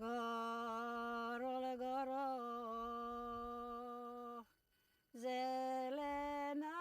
Горо, горо, зелена,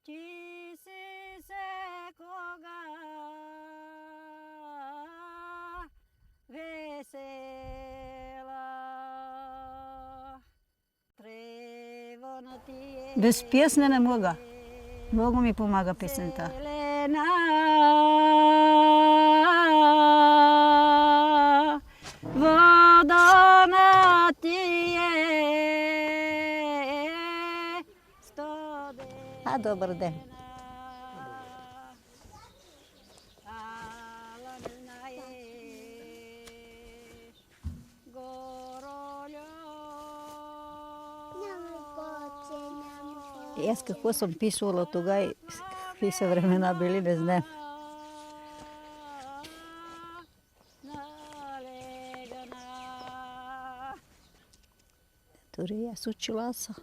ти си се кога весела. Тревона ти е. Без песня не мога. Много ми помага песента. Водана ти е. Добър ден. И аз какво съм писала тогава и какви са времена били, не знам. Дори аз учила съм.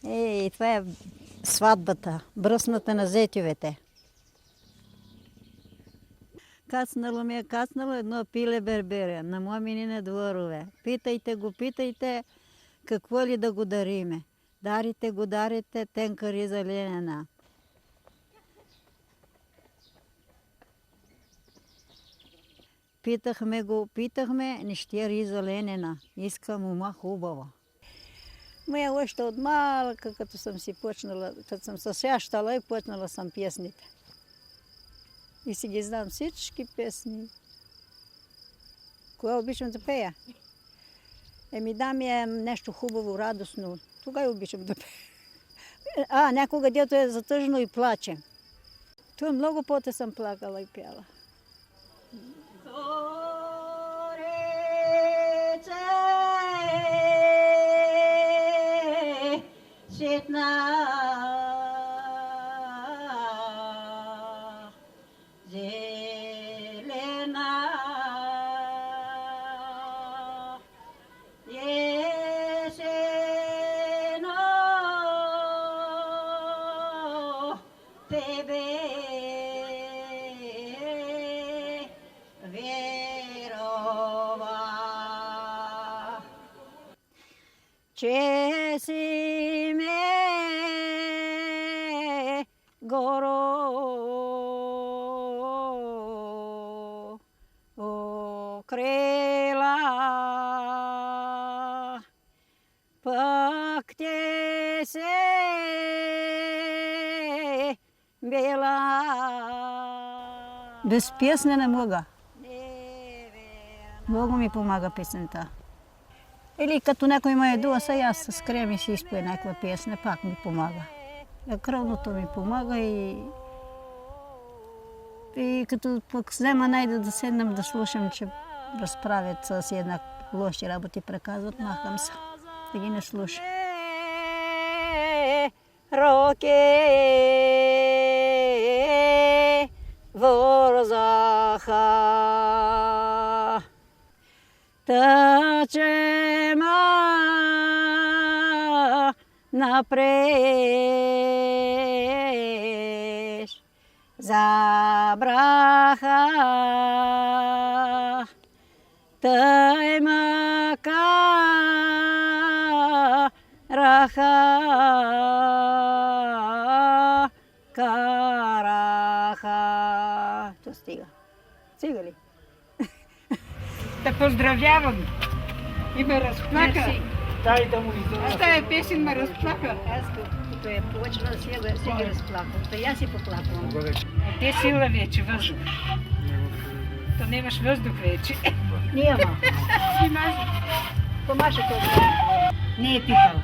Ей, това е сватбата, бръсната на зетивете. Кацнало ми е кацнало едно пиле бербере на моминine дворове. Питайте го, питайте, какво ли да го дариме. Дарите го, дарите, тенка риза ленена. Питахме го, питахме, не ще риза ленена. Искам ума хубава. Моя още от малка, като съм си почнала, като съм се сящала и почнала съм песните. И си ги знам всички песни. Кога обичам да пея? Да ми е нещо хубаво, радостно. Тогава обичам да пея. Някога дето е затъжно и плаче. Това много пъти съм плакала и пяла. Че си ме горо окрила, пък те се била. Без песня не мога. Много ми помага песента. Или като някой ме едува, аз се скрием и си изпоя някаква песня, пак ми помага. Кръвното ми помага и като пък взема найде да седнем да слушам, че разправят с една лоши работи, преказват, махам се, да ги не слушам. Роке вързаха, тъчема напред, забраха, тъй караха. То стига. Стига ли? Да поздравявам и ме разплака. Дай да му издава. Тая песен ме разплака. Аз като е почнала, си ги разплаквам. Та я си поплаквам. Те сила вече въздух. То нямаш въздух вече. Няма. Помаша това. Не е пипал.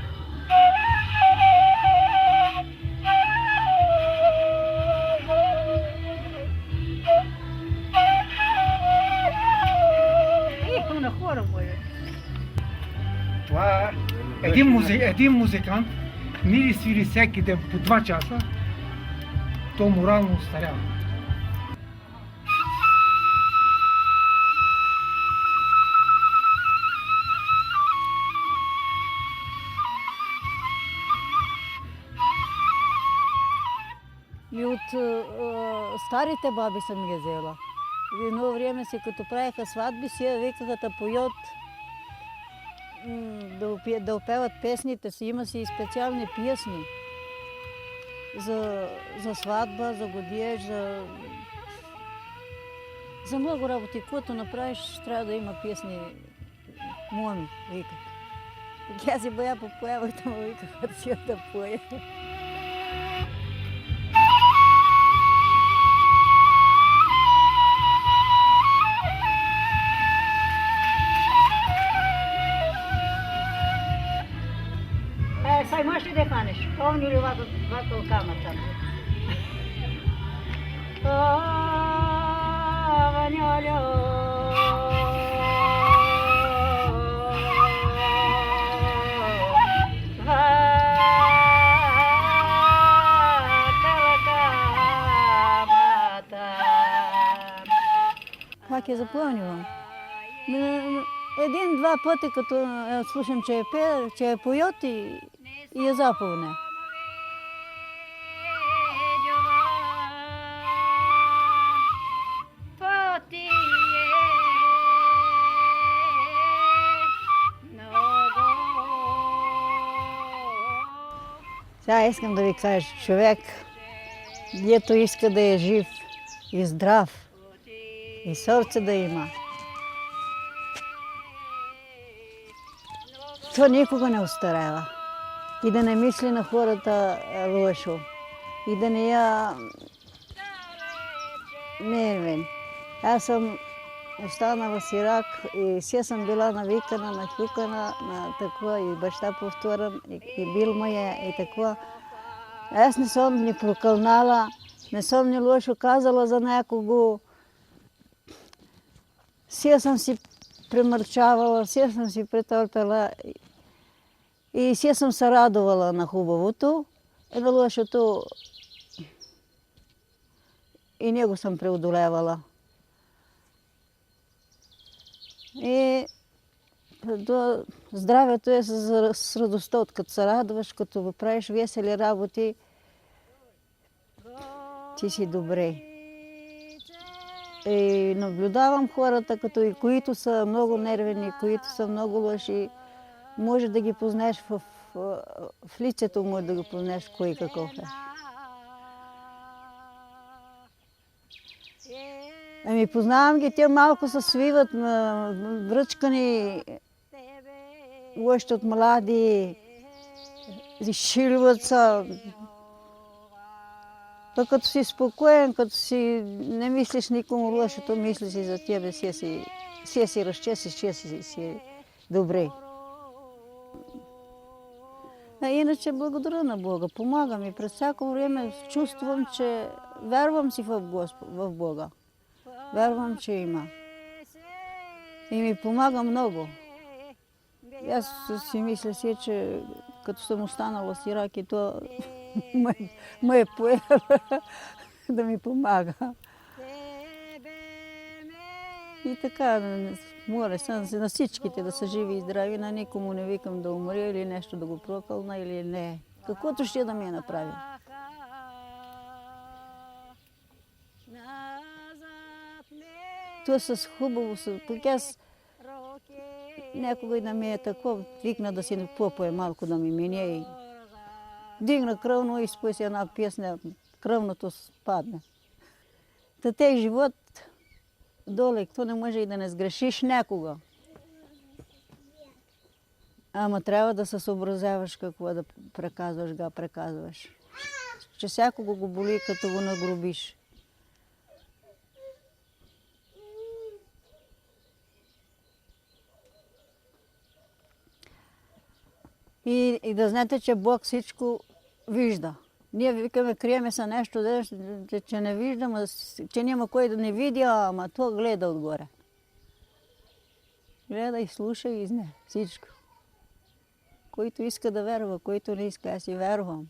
На хора може. Това един музикант мири свири всеки ден по 2 часа, то морално устарява. И от старите баби съм ги взела. В едно време си, като правиха сватби, си викаха да поят, да опеват песните си. Има си и специални песни за сватба, за годеж, за много работи. Когато направиш, трябва да има песни. Моми, викат. Аз си боя попоявах, да му викаха да си да поя. Сай можеш ли да хванеш? Помни ли вако камата? Пак я запомнила. Един-два пъти, като слушам, че я поет и я запомня. Сега искам да ви кажа, човек, дето иска да е жив и здрав, и сърце да има, то никога не остарява. И да не мисли на хората лошо. И да не я нервен. Аз съм останала сирак и все съм била навикана, нахюкана на такова и баща повторям, и бил моя и такова. Аз не съм ни прокълнала, не съм ни лошо казала за някого. Все съм си премърчавала, все съм си претърпела и все съм се радувала на хубавото и на лошото и него съм преодолевала. И здравето е с радостта, като се радваш, като правиш весели работи, ти си добре. И наблюдавам хората, които са много нервени, които са много лоши. Може да ги познаеш в лицето, може да ги познаеш кой какъв е. Ами познавам ги, те малко се свиват, връчкани, още от млади, изшилват се. То като си спокоен, като си не мислиш никому лошото, мислиш и за тебе, си разчесиш, си добре. А иначе благодаря на Бога, помага ми. През всяко време чувствам, че вярвам си в Бога. Вярвам, че има. И ми помага много. Аз си мисля си, че като съм останала сирак и то ме е поел да ми помага. И така, моля се на всичките да са живи и здрави, на никому не викам да умре или нещо да го прокълна или не. Каквото ще да ми е направи. То с хубаво, пък аз някога и да ми е такова, викна да си попое малко да ми мине и дигна кръвно и споси една песня, кръвното спадне. Та те живот доле, кто не може и да не сгрешиш някога. Ама трябва да се съобразяваш какво да преказваш, го преказваш. Че всякого го боли, като го нагрубиш. И да знаете, че Бог всичко вижда. Ние викаме, криеме се нещо, че не виждам, че няма кой да не види, ама то гледа отгоре. Гледа и слуша и знае всичко. Който иска да вярва, който не иска, аз и вярвам.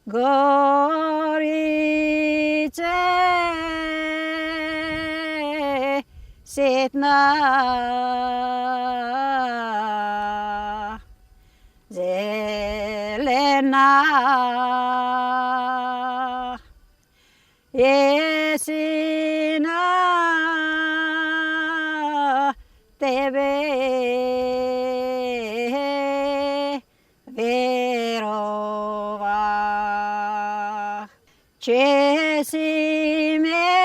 Горице сетна на тебе веровах, че си ме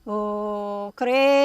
окрепил.